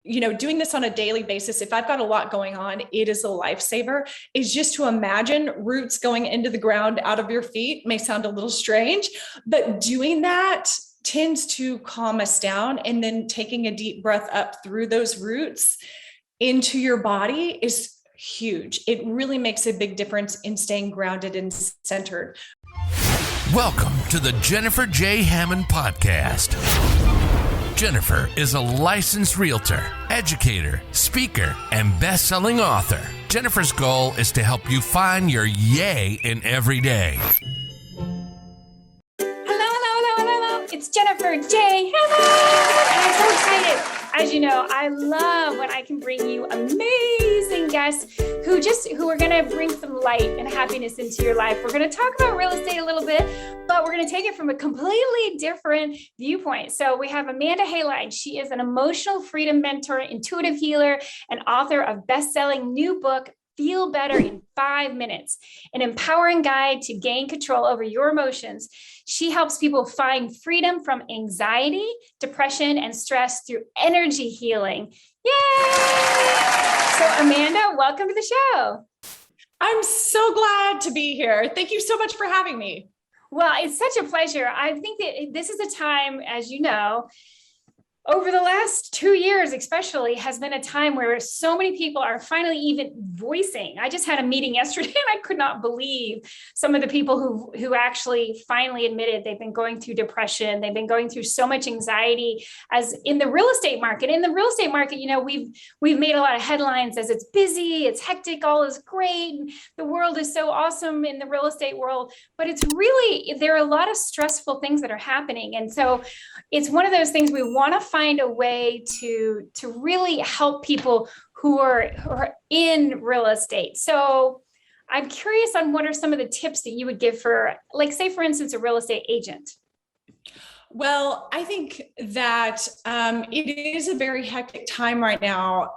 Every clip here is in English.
doing this on a daily basis, if I've got a lot going on, it is a lifesaver, is just to imagine roots going into the ground out of your feet. May sound a little strange, but doing that tends to calm us down. And then taking a deep breath up through those roots into your body is huge. It really makes a big difference in staying grounded and centered. Welcome to the Jennifer J. Hammond Podcast. Jennifer is a licensed realtor, educator, speaker, and best-selling author. Jennifer's goal is to help you find your yay in every day. Hello. It's Jennifer J. Hammond, and I'm so excited. As you know, I love when I can bring you amazing guests who are going to bring some light and happiness into your life. We're going to talk about real estate a little bit, but we're going to take it from a completely different viewpoint. So we have Amanda Hainline. She is an emotional freedom mentor, intuitive healer, and author of best-selling new book, Feel Better in 5 Minutes, an empowering guide to gain control over your emotions. She helps people find freedom from anxiety, depression, and stress through energy healing. Yay! So Amanda, welcome to the show. I'm so glad to be here. Thank you so much for having me. Well, it's such a pleasure. I think that this is a time, as you know, over the last 2 years, especially, has been a time where so many people are finally even voicing. I just had a meeting yesterday and I could not believe some of the people who actually finally admitted they've been going through depression. They've been going through so much anxiety as in the real estate market. In the real estate market, we've made a lot of headlines as it's busy, it's hectic, all is great. The world is so awesome in the real estate world, but there are a lot of stressful things that are happening. And so it's one of those things we want to find a way to really help people who are in real estate. So I'm curious on what are some of the tips that you would give for, like, say, for instance, a real estate agent? Well, I think that it is a very hectic time right now.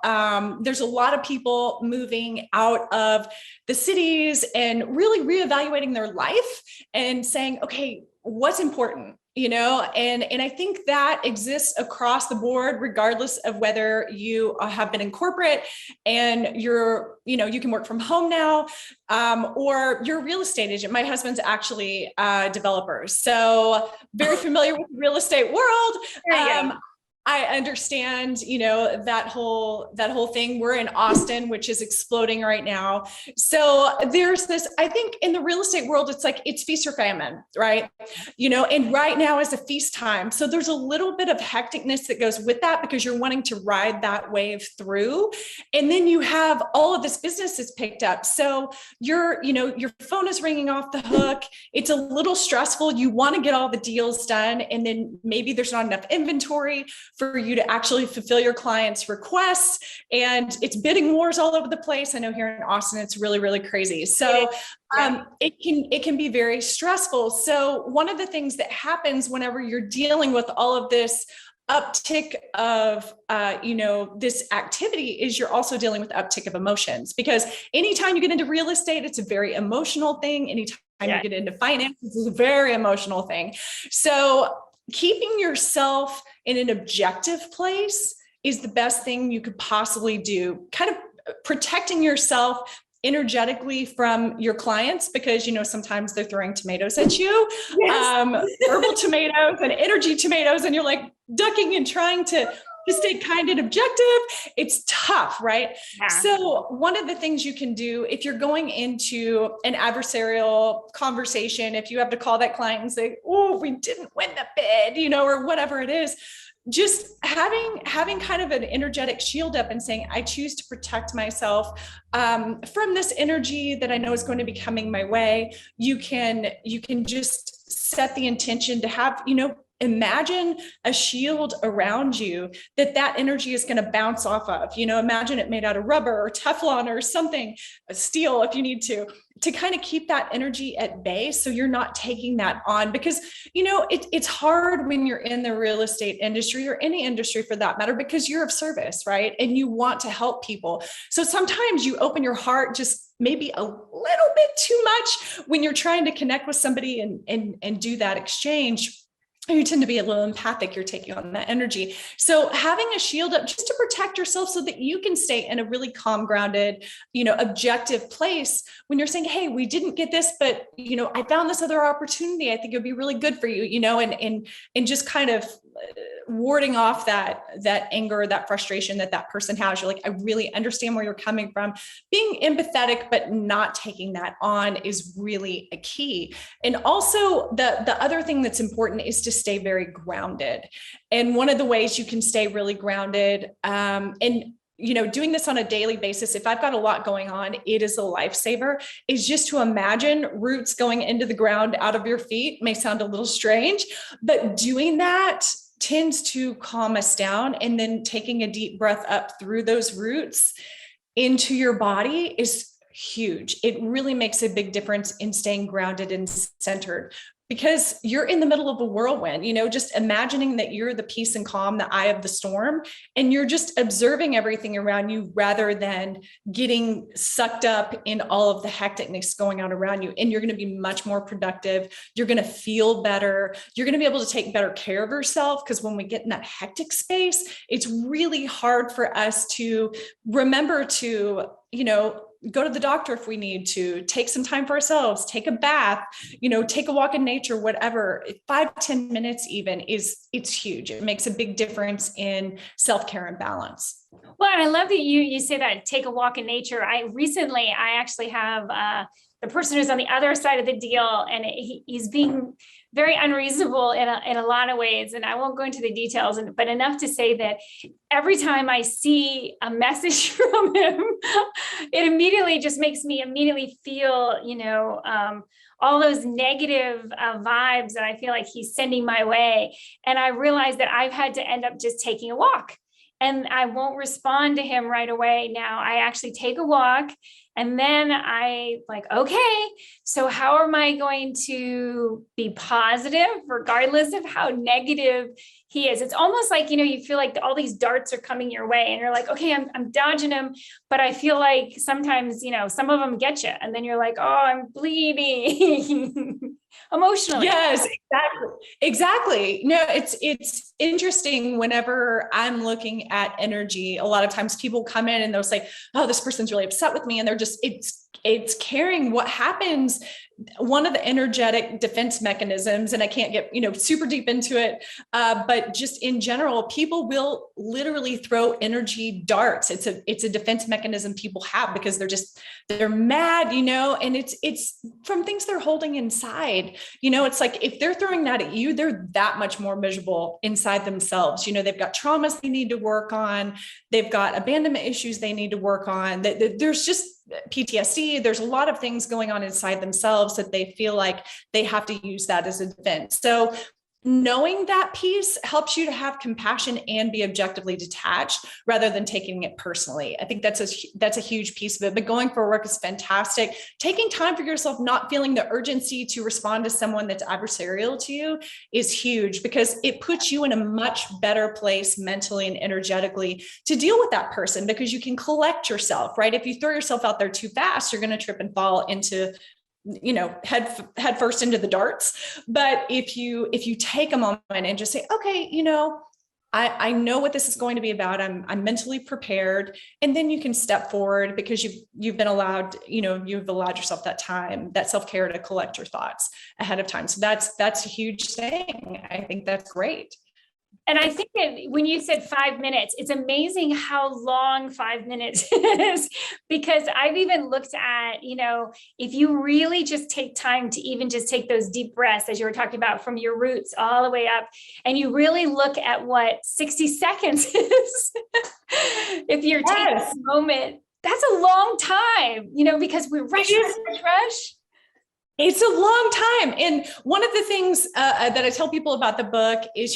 There's a lot of people moving out of the cities and really reevaluating their life and saying, okay, what's important? And I think that exists across the board, regardless of whether you have been in corporate and you can work from home now, or you're a real estate agent. My husband's actually a developer, so very familiar with the real estate world. I understand, that whole thing. We're in Austin, which is exploding right now. So there's this, I think in the real estate world, it's feast or famine, right? And right now is a feast time. So there's a little bit of hecticness that goes with that because you're wanting to ride that wave through. And then you have all of this business is picked up. So your phone is ringing off the hook. It's a little stressful. You want to get all the deals done. And then maybe there's not enough inventory for you to actually fulfill your clients' requests. And it's bidding wars all over the place. I know here in Austin, it's really, really crazy. So it can be very stressful. So one of the things that happens whenever you're dealing with all of this uptick of, this activity is you're also dealing with uptick of emotions, because anytime you get into real estate, it's a very emotional thing. Anytime you get into finance, it's a very emotional thing. So keeping yourself in an objective place is the best thing you could possibly do. Kind of protecting yourself energetically from your clients, because, sometimes they're throwing tomatoes at you, verbal tomatoes and energy tomatoes, and you're like ducking and trying to stay kind and objective. It's tough, right? Yeah. So one of the things you can do if you're going into an adversarial conversation, if you have to call that client and say, oh, we didn't win the bid, or whatever it is, just having kind of an energetic shield up and saying, I choose to protect myself from this energy that I know is going to be coming my way. You can just set the intention to have, imagine a shield around you that energy is going to bounce off of. Imagine it made out of rubber or Teflon or something, steel if you need to kind of keep that energy at bay, so you're not taking that on. Because it's hard when you're in the real estate industry or any industry for that matter, because you're of service, right? And you want to help people. So sometimes you open your heart just maybe a little bit too much when you're trying to connect with somebody and do that exchange. you tend to be a little empathic, you're taking on that energy. So having a shield up just to protect yourself so that you can stay in a really calm, grounded, objective place when you're saying, hey, we didn't get this, but, I found this other opportunity. I think it'd be really good for you, and just kind of warding off that anger, that frustration that person has. You're like, I really understand where you're coming from. Being empathetic, but not taking that on is really a key. And also the other thing that's important is to stay very grounded. And one of the ways you can stay really grounded, doing this on a daily basis, if I've got a lot going on, it is a lifesaver, is just to imagine roots going into the ground out of your feet. May sound a little strange, but doing that tends to calm us down. And then taking a deep breath up through those roots into your body is huge. It really makes a big difference in staying grounded and centered, because you're in the middle of a whirlwind, just imagining that you're the peace and calm, the eye of the storm, and you're just observing everything around you rather than getting sucked up in all of the hecticness going on around you. And you're going to be much more productive. You're going to feel better. You're going to be able to take better care of yourself, because when we get in that hectic space, it's really hard for us to remember to, go to the doctor if we need to, take some time for ourselves, take a bath, take a walk in nature, whatever. 5-10 minutes even it's huge. It makes a big difference in self-care and balance. Well, I love that you say that, take a walk in nature. I actually have the person who's on the other side of the deal, and he's being very unreasonable in a lot of ways. And I won't go into the details, but enough to say that every time I see a message from him, it immediately just makes me feel, all those negative vibes that I feel like he's sending my way. And I realize that I've had to end up just taking a walk, and I won't respond to him right away. Now I actually take a walk, and then I okay, so how am I going to be positive regardless of how negative he is? It's almost like, you feel like all these darts are coming your way, and you're like, okay, I'm dodging them, but I feel like sometimes, some of them get you, and then you're like, oh, I'm bleeding emotionally. Yes, exactly. No, it's interesting. Whenever I'm looking at energy, a lot of times people come in and they'll say, oh, this person's really upset with me. And they're just, it's carrying what happens. One of the energetic defense mechanisms, and I can't get, super deep into it, but just in general, people will literally throw energy darts. It's a defense mechanism people have, because they're mad, and it's from things they're holding inside. It's like, if they're throwing that at you, they're that much more miserable inside themselves. They've got traumas they need to work on. They've got abandonment issues they need to work on. There's just PTSD. There's a lot of things going on inside themselves that they feel like they have to use that as a defense. So knowing that piece helps you to have compassion and be objectively detached rather than taking it personally. I think that's a huge piece of it. But going for work is fantastic. Taking time for yourself, not feeling the urgency to respond to someone that's adversarial to you is huge, because it puts you in a much better place mentally and energetically to deal with that person, because you can collect yourself, right? If you throw yourself out there too fast, you're going to trip and fall into head first into the darts. But if you take a moment and just say, okay, I know what this is going to be about. I'm mentally prepared. And then you can step forward, because you've been allowed, you've allowed yourself that time, that self-care to collect your thoughts ahead of time. So that's a huge thing. I think that's great. And I think that when you said 5 minutes, it's amazing how long 5 minutes is, because I've even looked at, if you really just take time to even just take those deep breaths, as you were talking about, from your roots all the way up, and you really look at what 60 seconds is, if you're taking a moment, that's a long time, because we rush. It's a long time. And one of the things that I tell people about the book is,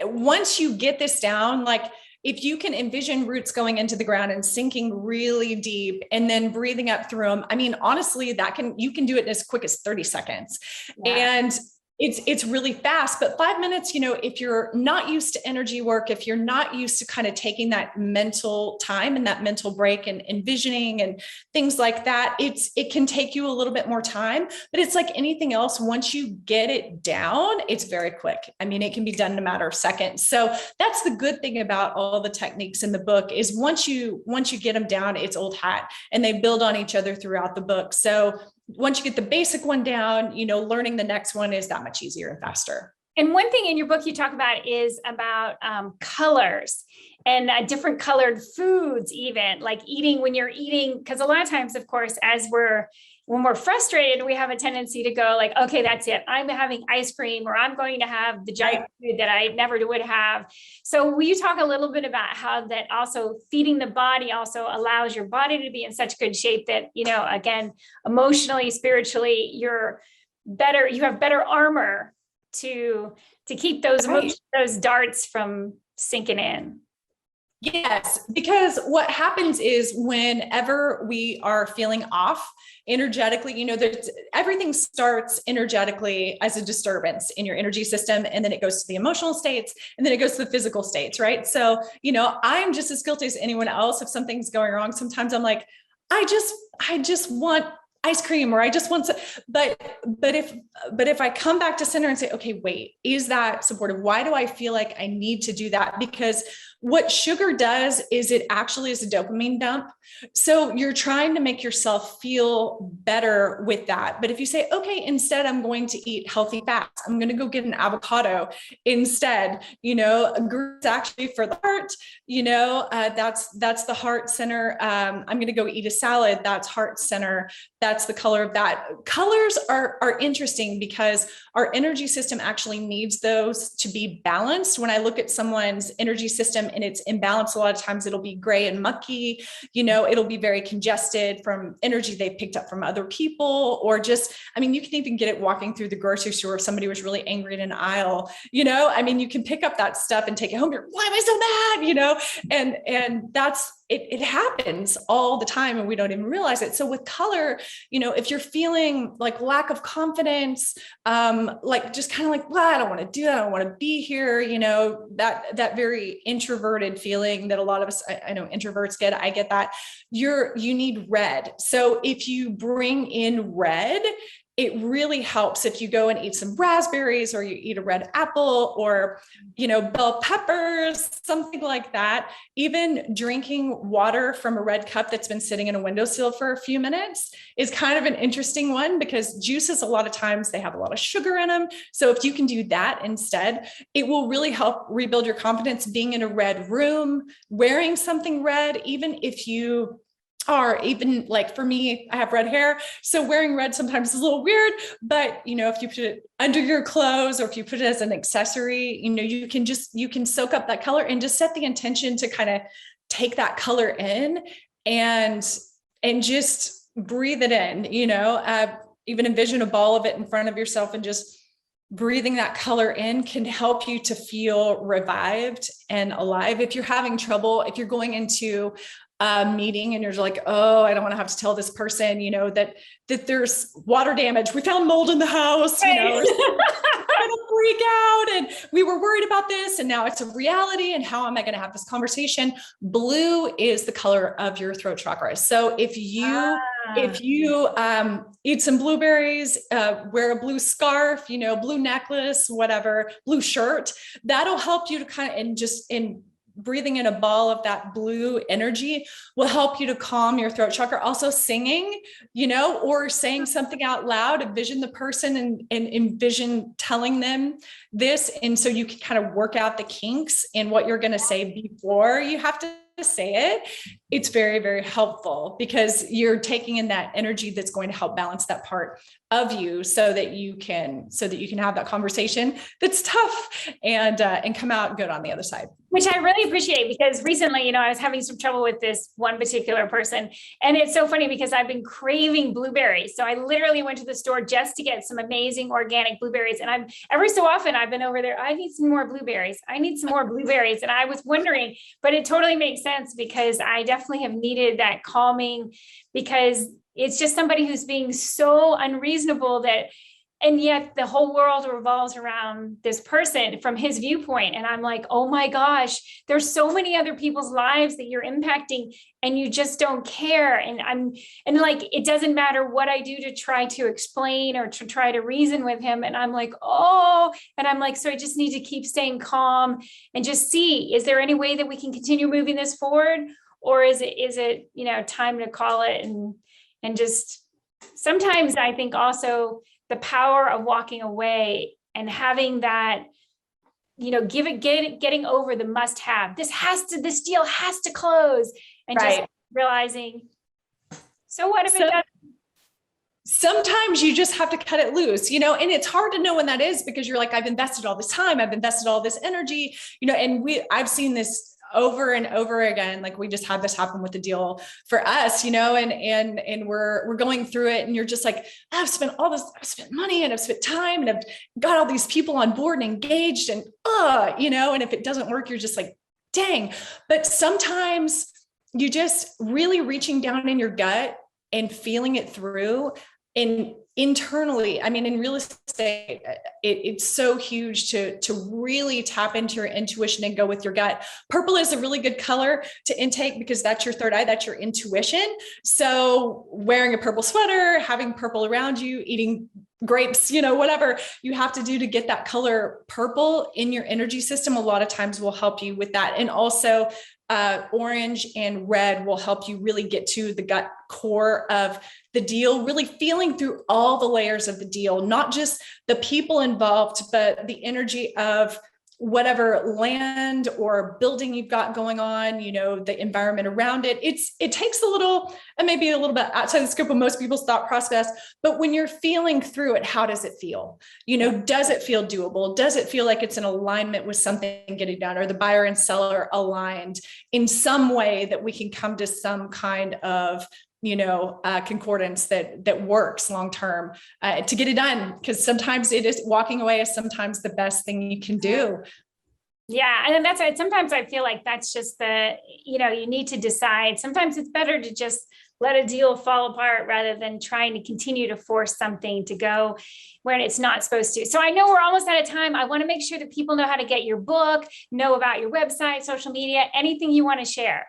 once you get this down, like if you can envision roots going into the ground and sinking really deep and then breathing up through them, I mean, honestly, you can do it in as quick as 30 seconds. Yeah. And it's really fast, but 5 minutes, if you're not used to energy work, if you're not used to kind of taking that mental time and that mental break and envisioning and things like that, it can take you a little bit more time, but it's like anything else. Once you get it down, it's very quick. I mean, it can be done in a matter of seconds. So that's the good thing about all the techniques in the book is once you get them down, it's old hat, and they build on each other throughout the book. So once you get the basic one down, learning the next one is that much easier and faster. And one thing in your book you talk about is about colors and different colored foods, even like eating when you're eating, because a lot of times, of course, when we're frustrated, we have a tendency to go like, okay, that's it. I'm having ice cream, or I'm going to have the junk food that I never would have. So will you talk a little bit about how that also feeding the body also allows your body to be in such good shape that, again, emotionally, spiritually, you have better armor to keep those those darts from sinking in? Yes, because what happens is whenever we are feeling off energetically, everything starts energetically as a disturbance in your energy system, and then it goes to the emotional states, and then it goes to the physical states, right? So, I'm just as guilty as anyone else if something's going wrong. Sometimes I'm like, I just want ice cream, or I just want to, but if I come back to center and say, okay, wait, is that supportive? Why do I feel like I need to do that? Because what sugar does is it actually is a dopamine dump. So you're trying to make yourself feel better with that. But if you say, okay, instead, I'm going to eat healthy fats, I'm going to go get an avocado instead, it's actually for the heart, that's the heart center. I'm going to go eat a salad. That's heart center. That's the color of that. Colors are interesting because our energy system actually needs those to be balanced. When I look at someone's energy system and it's imbalanced, a lot of times it'll be gray and mucky, it'll be very congested from energy they've picked up from other people, or just, you can even get it walking through the grocery store. If somebody was really angry in an aisle, you can pick up that stuff and take it home. Why am I so mad? And that's, it happens all the time and we don't even realize it. So with color, if you're feeling like lack of confidence, like just kind of like, well, I don't want to do that. I don't want to be here. That very introverted feeling that a lot of us, I know introverts get, I get that. You need red. So if you bring in red, it really helps if you go and eat some raspberries, or you eat a red apple, or, bell peppers, something like that. Even drinking water from a red cup that's been sitting in a windowsill for a few minutes is kind of an interesting one, because juices, a lot of times they have a lot of sugar in them. So if you can do that instead, it will really help rebuild your confidence. Being in a red room, wearing something red, even if you are, even like for me, I have red hair, so wearing red sometimes is a little weird, but if you put it under your clothes, or if you put it as an accessory, you can soak up that color and just set the intention to kind of take that color in and just breathe it in, even envision a ball of it in front of yourself, and just breathing that color in can help you to feel revived and alive. If you're having trouble, if you're going into a meeting and you're like, oh, I don't want to have to tell this person, that there's water damage. We found mold in the house, or I'm gonna freak out, and we were worried about this, and now it's a reality. And how am I going to have this conversation? Blue is the color of your throat chakra. So if you eat some blueberries, wear a blue scarf, blue necklace, whatever, blue shirt, that'll help you to kind of, and breathing in a ball of that blue energy will help you to calm your throat chakra. Also singing, or saying something out loud, envision the person and envision telling them this. And so you can kind of work out the kinks in what you're going to say before you have to say it. It's very, very helpful, because you're taking in that energy that's going to help balance that part of you, so that you can have that conversation that's tough and come out good on the other side. Which I really appreciate, because recently, I was having some trouble with this one particular person. And it's so funny because I've been craving blueberries. So I literally went to the store just to get some amazing organic blueberries. And every so often I've been over there, I need some more blueberries. I need some more blueberries. And I was wondering, but it totally makes sense, because I definitely have needed that calming, because it's just somebody who's being so unreasonable that And yet the whole world revolves around this person from his viewpoint. And I'm like, oh my gosh, there's so many other people's lives that you're impacting and you just don't care. And like, it doesn't matter what I do to try to explain or to try to reason with him. And I'm like, oh, and I'm like, so I just need to keep staying calm and just see, is there any way that we can continue moving this forward? Or is it, time to call it and just, sometimes I think also the power of walking away and having that, getting over the must have, this deal has to close, and just realizing, so what if it doesn't? Sometimes you just have to cut it loose, and it's hard to know when that is, because you're like, I've invested all this time, I've invested all this energy, and I've seen this over and over again. Like, we just had this happen with the deal for us, and we're going through it, and you're just like, I've spent money and I've spent time and I've got all these people on board and engaged, and and if it doesn't work, you're just like, dang. But sometimes you just really reaching down in your gut and feeling it through. And internally, in real estate, it's so huge to really tap into your intuition and go with your gut. Purple is a really good color to intake because that's your third eye, that's your intuition. So wearing a purple sweater, having purple around you, eating grapes, whatever you have to do to get that color purple in your energy system, a lot of times will help you with that. And also orange and red will help you really get to the gut core of the deal, really feeling through all the layers of the deal, not just the people involved, but the energy of whatever land or building you've got going on, the environment around it. It takes a little, and maybe a little bit outside the scope of most people's thought process, but when you're feeling through it, how does it feel? Does it feel doable? Does it feel like it's in alignment with something getting done? Or the buyer and seller aligned in some way that we can come to some kind of concordance that works long-term to get it done. Because sometimes walking away is sometimes the best thing you can do. Yeah. And that's why sometimes I feel like that's just you need to decide. Sometimes it's better to just let a deal fall apart rather than trying to continue to force something to go where it's not supposed to. So I know we're almost out of time. I want to make sure that people know how to get your book, know about your website, social media, anything you want to share.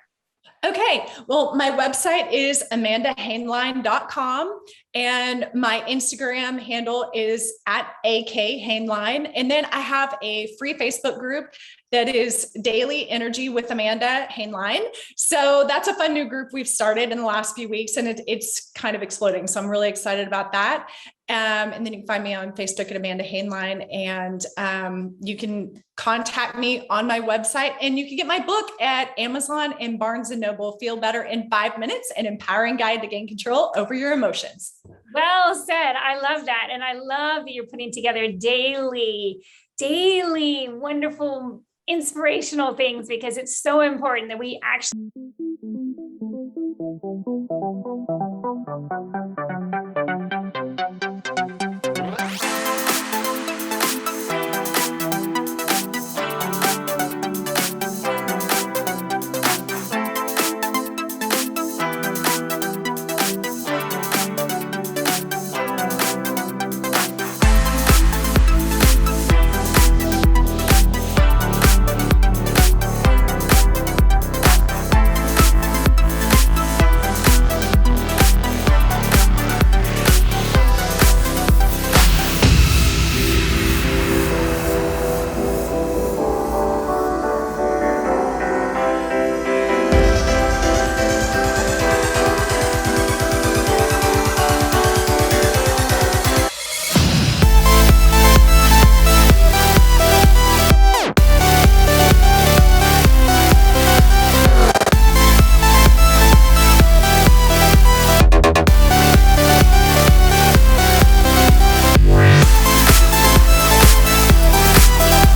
Okay. Well, my website is amandahainline.com, and my Instagram handle is @AKHainline. And then I have a free Facebook group that is Daily Energy with Amanda Hainline. So that's a fun new group we've started in the last few weeks, and it's kind of exploding. So I'm really excited about that. And then you can find me on Facebook at Amanda Hainline, and you can contact me on my website, and you can get my book at Amazon and Barnes and Noble, Feel Better in 5 Minutes, an empowering guide to gain control over your emotions. Well said. I love that. And I love that you're putting together daily, wonderful, inspirational things, because it's so important that we actually